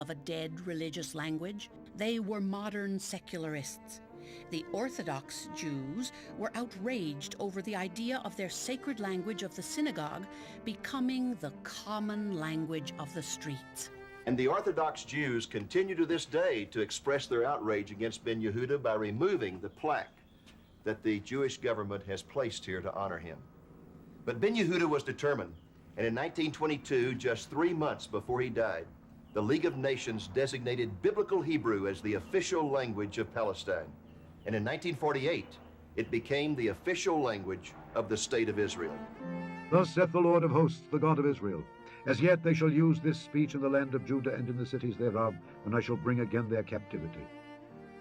of a dead religious language. They were modern secularists. The Orthodox Jews were outraged over the idea of their sacred language of the synagogue becoming the common language of the streets. And the Orthodox Jews continue to this day to express their outrage against Ben Yehuda by removing the plaque that the Jewish government has placed here to honor him. But Ben Yehuda was determined, and in 1922, just 3 months before he died, the League of Nations designated Biblical Hebrew as the official language of Palestine. And in 1948, it became the official language of the State of Israel. Thus saith the Lord of hosts, the God of Israel, as yet they shall use this speech in the land of Judah and in the cities thereof, when I shall bring again their captivity.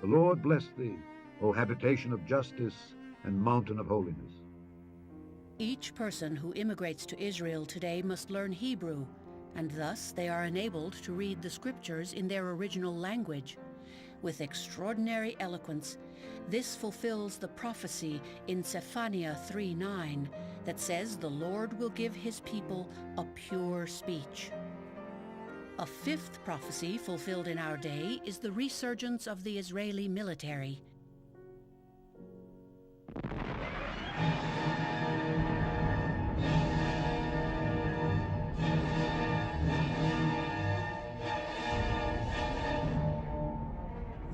The Lord bless thee, O habitation of justice and mountain of holiness. Each person who immigrates to Israel today must learn Hebrew, and thus they are enabled to read the scriptures in their original language. With extraordinary eloquence, this fulfills the prophecy in Zephaniah 3:9 that says the Lord will give his people a pure speech. A fifth prophecy fulfilled in our day is the resurgence of the Israeli military.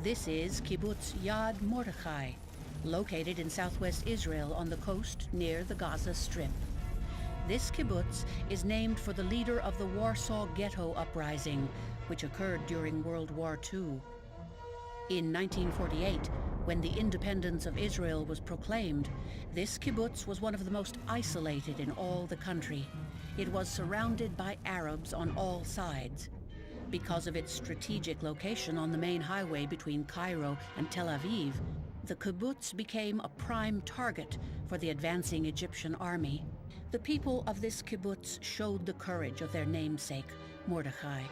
This is Kibbutz Yad Mordechai, located in southwest Israel on the coast near the Gaza Strip. This kibbutz is named for the leader of the Warsaw Ghetto Uprising, which occurred during World War II. In 1948, when the independence of Israel was proclaimed, this kibbutz was one of the most isolated in all the country. It was surrounded by Arabs on all sides. Because of its strategic location on the main highway between Cairo and Tel Aviv, the kibbutz became a prime target for the advancing Egyptian army. The people of this kibbutz showed the courage of their namesake, Mordechai.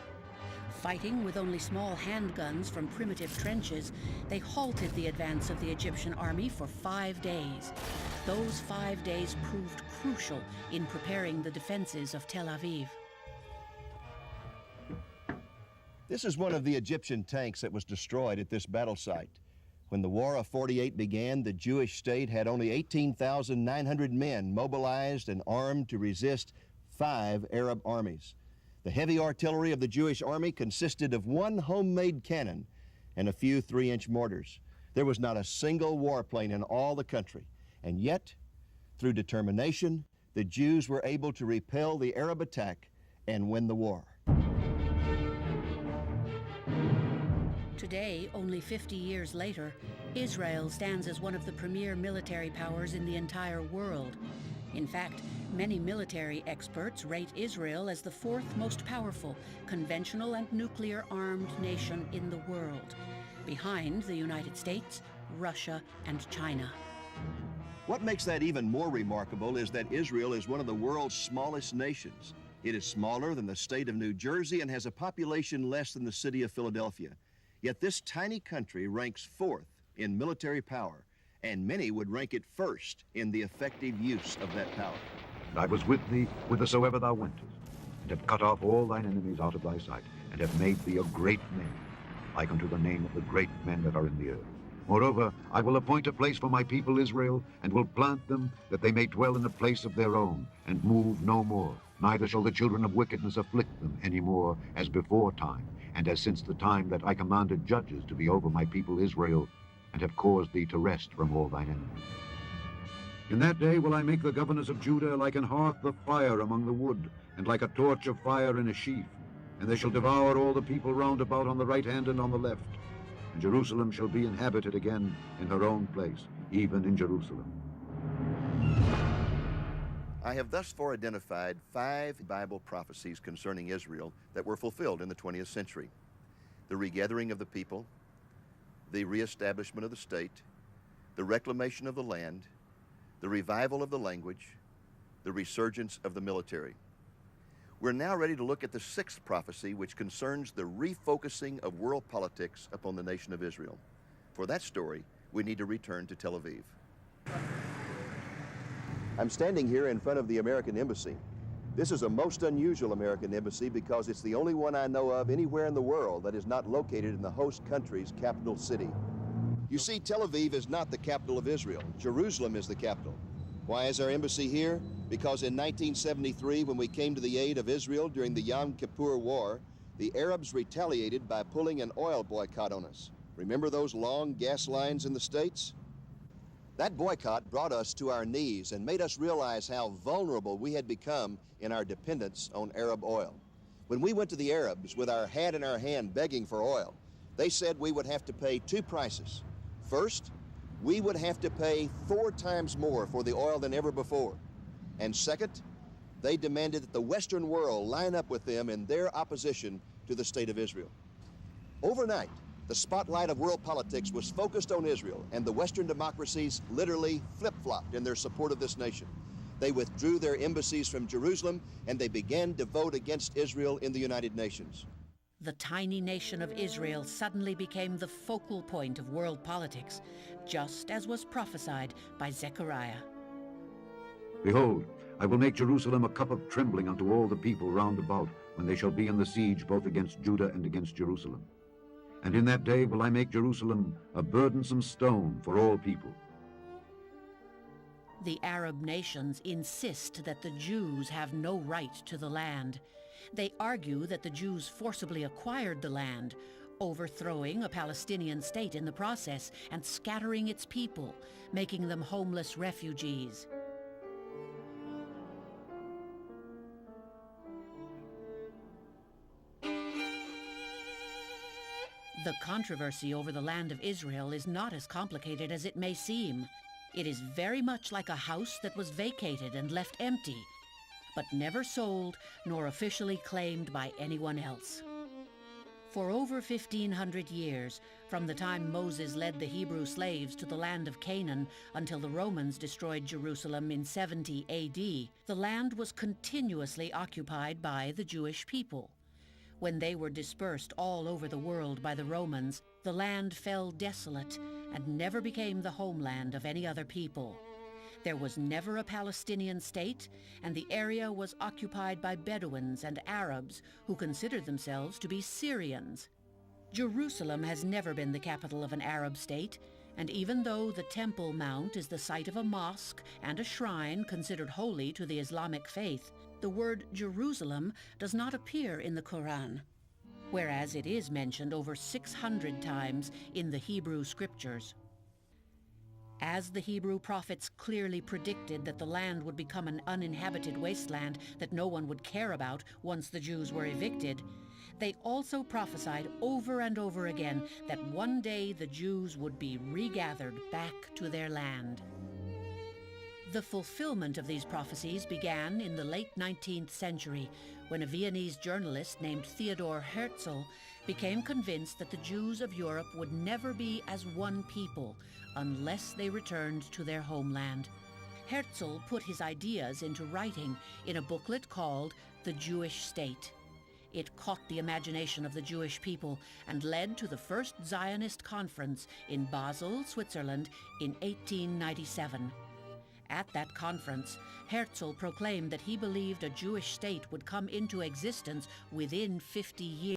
Fighting with only small handguns from primitive trenches, they halted the advance of the Egyptian army for 5 days. Those 5 days proved crucial in preparing the defenses of Tel Aviv. This is one of the Egyptian tanks that was destroyed at this battle site. When the War of 48 began, the Jewish state had only 18,900 men mobilized and armed to resist 5 Arab armies. The heavy artillery of the Jewish army consisted of 1 homemade cannon and a few 3-inch mortars. There was not a single warplane in all the country. And yet, through determination, the Jews were able to repel the Arab attack and win the war. Today, only 50 years later, Israel stands as one of the premier military powers in the entire world. In fact, many military experts rate Israel as the 4th most powerful conventional and nuclear-armed nation in the world, behind the United States, Russia, and China. What makes that even more remarkable is that Israel is one of the world's smallest nations. It is smaller than the state of New Jersey and has a population less than the city of Philadelphia. Yet this tiny country ranks 4th in military power, and many would rank it 1st in the effective use of that power. And I was with thee whithersoever thou wentest, and have cut off all thine enemies out of thy sight, and have made thee a great name, like unto the name of the great men that are in the earth. Moreover, I will appoint a place for my people Israel, and will plant them, that they may dwell in a place of their own, and move no more. Neither shall the children of wickedness afflict them any more, as before time, and as since the time that I commanded judges to be over my people Israel, and have caused thee to rest from all thine enemies. In that day will I make the governors of Judah like an hearth of fire among the wood, and like a torch of fire in a sheaf. And they shall devour all the people round about on the right hand and on the left. And Jerusalem shall be inhabited again in her own place, even in Jerusalem. I have thus far identified 5 Bible prophecies concerning Israel that were fulfilled in the 20th century. The regathering of the people, the reestablishment of the state, the reclamation of the land, the revival of the language, the resurgence of the military. We're now ready to look at the 6th prophecy, which concerns the refocusing of world politics upon the nation of Israel. For that story, we need to return to Tel Aviv. I'm standing here in front of the American Embassy. This is a most unusual American embassy because it's the only one I know of anywhere in the world that is not located in the host country's capital city. You see, Tel Aviv is not the capital of Israel. Jerusalem is the capital. Why is our embassy here? Because in 1973, when we came to the aid of Israel during the Yom Kippur War, the Arabs retaliated by pulling an oil boycott on us. Remember those long gas lines in the States? That boycott brought us to our knees and made us realize how vulnerable we had become in our dependence on Arab oil. When we went to the Arabs with our hat in our hand begging for oil, they said we would have to pay two prices. First, we would have to pay 4 times more for the oil than ever before. And second, they demanded that the Western world line up with them in their opposition to the State of Israel. Overnight, the spotlight of world politics was focused on Israel, and the Western democracies literally flip-flopped in their support of this nation. They withdrew their embassies from Jerusalem, and they began to vote against Israel in the United Nations. The tiny nation of Israel suddenly became the focal point of world politics, just as was prophesied by Zechariah. Behold, I will make Jerusalem a cup of trembling unto all the people round about, when they shall be in the siege both against Judah and against Jerusalem. And in that day will I make Jerusalem a burdensome stone for all people. The Arab nations insist that the Jews have no right to the land. They argue that the Jews forcibly acquired the land, overthrowing a Palestinian state in the process and scattering its people, making them homeless refugees. The controversy over the land of Israel is not as complicated as it may seem. It is very much like a house that was vacated and left empty, but never sold nor officially claimed by anyone else. For over 1,500 years, from the time Moses led the Hebrew slaves to the land of Canaan until the Romans destroyed Jerusalem in 70 AD, the land was continuously occupied by the Jewish people. When they were dispersed all over the world by the Romans, the land fell desolate and never became the homeland of any other people. There was never a Palestinian state, and the area was occupied by Bedouins and Arabs who considered themselves to be Syrians. Jerusalem has never been the capital of an Arab state, and even though the Temple Mount is the site of a mosque and a shrine considered holy to the Islamic faith, the word Jerusalem does not appear in the Quran, whereas it is mentioned over 600 times in the Hebrew scriptures. As the Hebrew prophets clearly predicted that the land would become an uninhabited wasteland that no one would care about once the Jews were evicted, they also prophesied over and over again that one day the Jews would be regathered back to their land. The fulfillment of these prophecies began in the late 19th century, when a Viennese journalist named Theodor Herzl became convinced that the Jews of Europe would never be as one people unless they returned to their homeland. Herzl put his ideas into writing in a booklet called The Jewish State. It caught the imagination of the Jewish people and led to the first Zionist conference in Basel, Switzerland in 1897. At that conference, Herzl proclaimed that he believed a Jewish state would come into existence within 50 years.